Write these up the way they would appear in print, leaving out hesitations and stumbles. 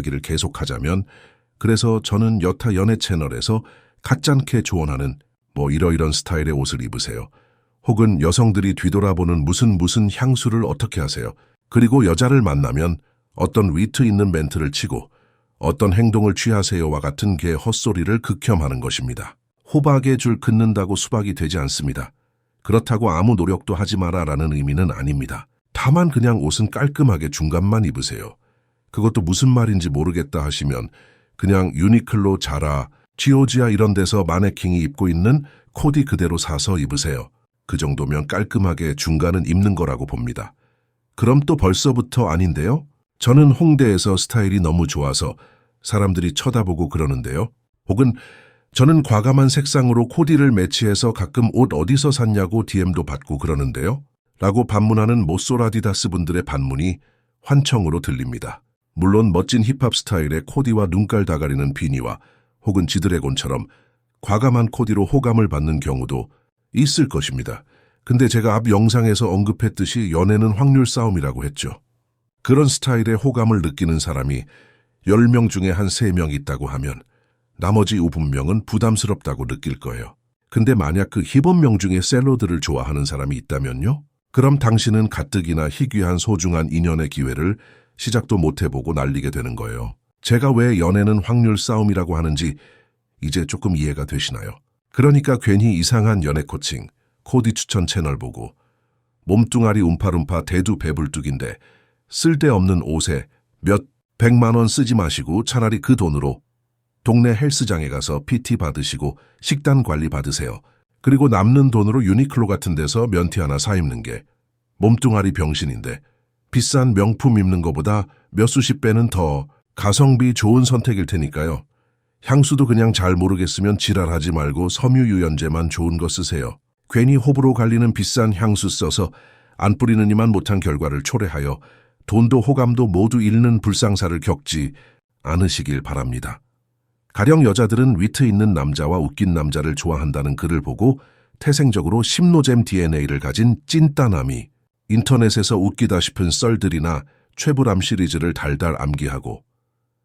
이야기를 계속하자면, 그래서 저는 여타 연애 채널에서 가짠게 조언하는 이러이런 스타일의 옷을 입으세요. 혹은 여성들이 뒤돌아보는 무슨 향수를 어떻게 하세요. 그리고 여자를 만나면 어떤 위트 있는 멘트를 치고 어떤 행동을 취하세요와 같은 개 헛소리를 극혐하는 것입니다. 호박의 줄 긋는다고 수박이 되지 않습니다. 그렇다고 아무 노력도 하지 마라라는 의미는 아닙니다. 다만 그냥 옷은 깔끔하게 중간만 입으세요. 그것도 무슨 말인지 모르겠다 하시면 그냥 유니클로, 자라, 지오지아 이런 데서 마네킹이 입고 있는 코디 그대로 사서 입으세요. 그 정도면 깔끔하게 중간은 입는 거라고 봅니다. 그럼 또 벌써부터 아닌데요? 저는 홍대에서 스타일이 너무 좋아서 사람들이 쳐다보고 그러는데요. 혹은 저는 과감한 색상으로 코디를 매치해서 가끔 옷 어디서 샀냐고 DM도 받고 그러는데요. 라고 반문하는 모쏘라디다스 분들의 반문이 환청으로 들립니다. 물론 멋진 힙합 스타일의 코디와 눈깔 다가리는 비니와 혹은 지드래곤처럼 과감한 코디로 호감을 받는 경우도 있을 것입니다. 근데 제가 앞 영상에서 언급했듯이 연애는 확률 싸움이라고 했죠. 그런 스타일의 호감을 느끼는 사람이 10명 중에 한 3명 있다고 하면 나머지 9명은 부담스럽다고 느낄 거예요. 근데 만약 그 힙업 명 중에 샐러드를 좋아하는 사람이 있다면요? 그럼 당신은 가뜩이나 희귀한 소중한 인연의 기회를 시작도 못 해보고 날리게 되는 거예요. 제가 왜 연애는 확률 싸움이라고 하는지 이제 조금 이해가 되시나요? 그러니까 괜히 이상한 연애 코칭, 코디 추천 채널 보고 몸뚱아리 움파룸파 대두 배불뚝인데 쓸데없는 옷에 몇 백만 원 쓰지 마시고 차라리 그 돈으로 동네 헬스장에 가서 PT 받으시고 식단 관리 받으세요. 그리고 남는 돈으로 유니클로 같은 데서 면티 하나 사 입는 게 몸뚱아리 병신인데 비싼 명품 입는 것보다 몇 수십 배는 더 가성비 좋은 선택일 테니까요. 향수도 그냥 잘 모르겠으면 지랄하지 말고 섬유유연제만 좋은 거 쓰세요. 괜히 호불호 갈리는 비싼 향수 써서 안 뿌리는 이만 못한 결과를 초래하여 돈도 호감도 모두 잃는 불상사를 겪지 않으시길 바랍니다. 가령 여자들은 위트 있는 남자와 웃긴 남자를 좋아한다는 글을 보고 태생적으로 심노잼 DNA를 가진 찐따남이 인터넷에서 웃기다 싶은 썰들이나 최불암 시리즈를 달달 암기하고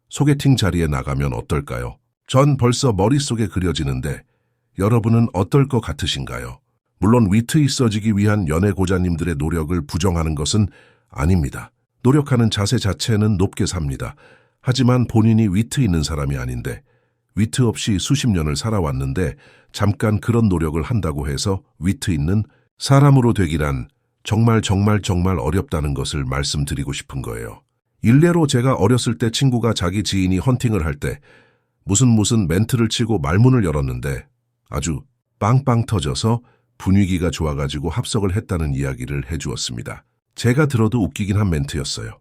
소개팅 자리에 나가면 어떨까요? 전 벌써 머릿속에 그려지는데 여러분은 어떨 것 같으신가요? 물론 위트 있어지기 위한 연애 고자님들의 노력을 부정하는 것은 아닙니다. 노력하는 자세 자체는 높게 삽니다. 하지만 본인이 위트 있는 사람이 아닌데 위트 없이 수십 년을 살아왔는데 잠깐 그런 노력을 한다고 해서 위트 있는 사람으로 되기란 정말 어렵다는 것을 말씀드리고 싶은 거예요. 일례로 제가 어렸을 때 친구가 자기 지인이 헌팅을 할 때 무슨 멘트를 치고 말문을 열었는데 아주 빵빵 터져서 분위기가 좋아가지고 합석을 했다는 이야기를 해주었습니다. 제가 들어도 웃기긴 한 멘트였어요.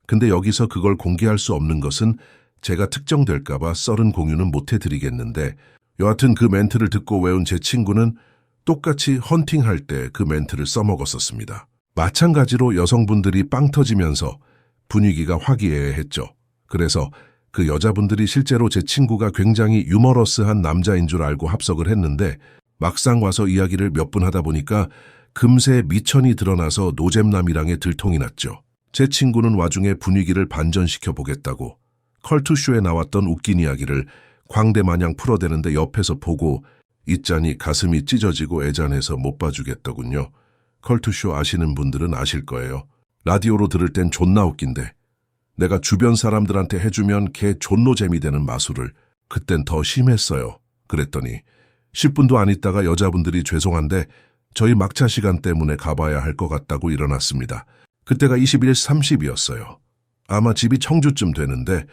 근데 여기서 그걸 공개할 수 없는 것은 제가 특정될까봐 썰은 공유는 못해드리겠는데 여하튼 그 멘트를 듣고 외운 제 친구는 똑같이 헌팅할 때 그 멘트를 써먹었었습니다. 마찬가지로 여성분들이 빵 터지면서 분위기가 화기애애했죠. 그래서 그 여자분들이 실제로 제 친구가 굉장히 유머러스한 남자인 줄 알고 합석을 했는데 막상 와서 이야기를 몇 분 하다 보니까 금세 미천이 드러나서 노잼남이랑의 들통이 났죠. 제 친구는 와중에 분위기를 반전시켜 보겠다고 컬투쇼에 나왔던 웃긴 이야기를 광대마냥 풀어대는데 옆에서 보고 있자니 가슴이 찢어지고 애잔해서 못 봐주겠더군요. 컬투쇼 아시는 분들은 아실 거예요. 라디오로 들을 땐 존나 웃긴데 내가 주변 사람들한테 해주면 걔 존노잼이 되는 마술을 그땐 더 심했어요. 그랬더니 10분도 안 있다가 여자분들이 죄송한데 저희 막차 시간 때문에 가봐야 할 것 같다고 일어났습니다. 그때가 21, 30이었어요. 아마 집이 청주쯤 되는데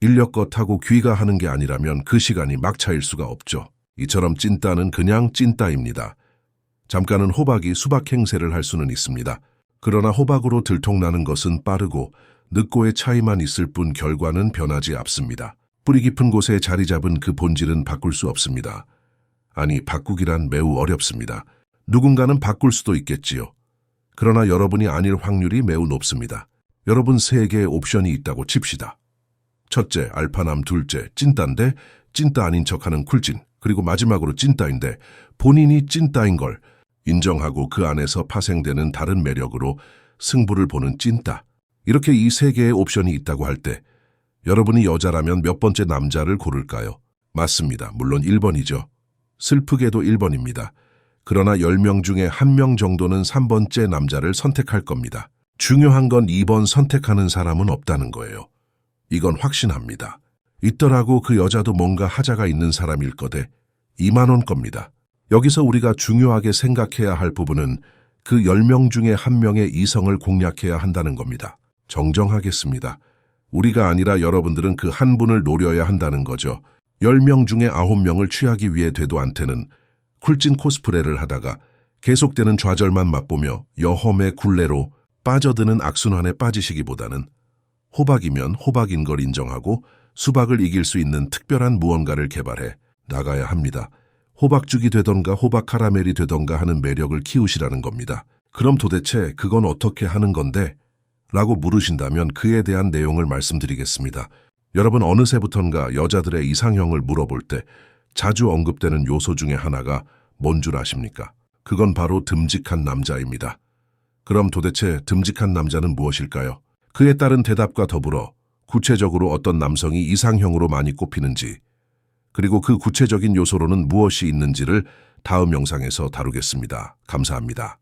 인력거 타고 귀가하는 게 아니라면 그 시간이 막차일 수가 없죠. 이처럼 찐따는 그냥 찐따입니다. 잠깐은 호박이 수박 행세를 할 수는 있습니다. 그러나 호박으로 들통나는 것은 빠르고 늦고의 차이만 있을 뿐 결과는 변하지 않습니다. 뿌리 깊은 곳에 자리 잡은 그 본질은 바꿀 수 없습니다. 아니, 바꾸기란 매우 어렵습니다. 누군가는 바꿀 수도 있겠지요. 그러나 여러분이 아닐 확률이 매우 높습니다. 여러분 3개의 옵션이 있다고 칩시다. 첫째, 알파남. 둘째, 찐따인데 찐따 아닌 척하는 쿨찐. 그리고 마지막으로 찐따인데 본인이 찐따인 걸 인정하고 그 안에서 파생되는 다른 매력으로 승부를 보는 찐따. 이렇게 이 3개의 옵션이 있다고 할 때 여러분이 여자라면 몇 번째 남자를 고를까요? 맞습니다. 물론 1번이죠. 슬프게도 1번입니다. 그러나 10명 중에 1명 정도는 3번째 남자를 선택할 겁니다. 중요한 건 2번 선택하는 사람은 없다는 거예요. 이건 확신합니다. 있더라고 그 여자도 뭔가 하자가 있는 사람일 거대. 2만 원 겁니다. 여기서 우리가 중요하게 생각해야 할 부분은 그 10명 중에 1명의 이성을 공략해야 한다는 겁니다. 정정하겠습니다. 우리가 아니라 여러분들은 그 한 분을 노려야 한다는 거죠. 10명 중에 9명을 취하기 위해 되도않테는 쿨진 코스프레를 하다가 계속되는 좌절만 맛보며 여험의 굴레로 빠져드는 악순환에 빠지시기보다는 호박이면 호박인 걸 인정하고 수박을 이길 수 있는 특별한 무언가를 개발해 나가야 합니다. 호박죽이 되던가 호박 카라멜이 되던가 하는 매력을 키우시라는 겁니다. 그럼 도대체 그건 어떻게 하는 건데? 라고 물으신다면 그에 대한 내용을 말씀드리겠습니다. 여러분 어느새부턴가 여자들의 이상형을 물어볼 때 자주 언급되는 요소 중에 하나가 뭔 줄 아십니까? 그건 바로 듬직한 남자입니다. 그럼 도대체 듬직한 남자는 무엇일까요? 그에 따른 대답과 더불어 구체적으로 어떤 남성이 이상형으로 많이 꼽히는지, 그리고 그 구체적인 요소로는 무엇이 있는지를 다음 영상에서 다루겠습니다. 감사합니다.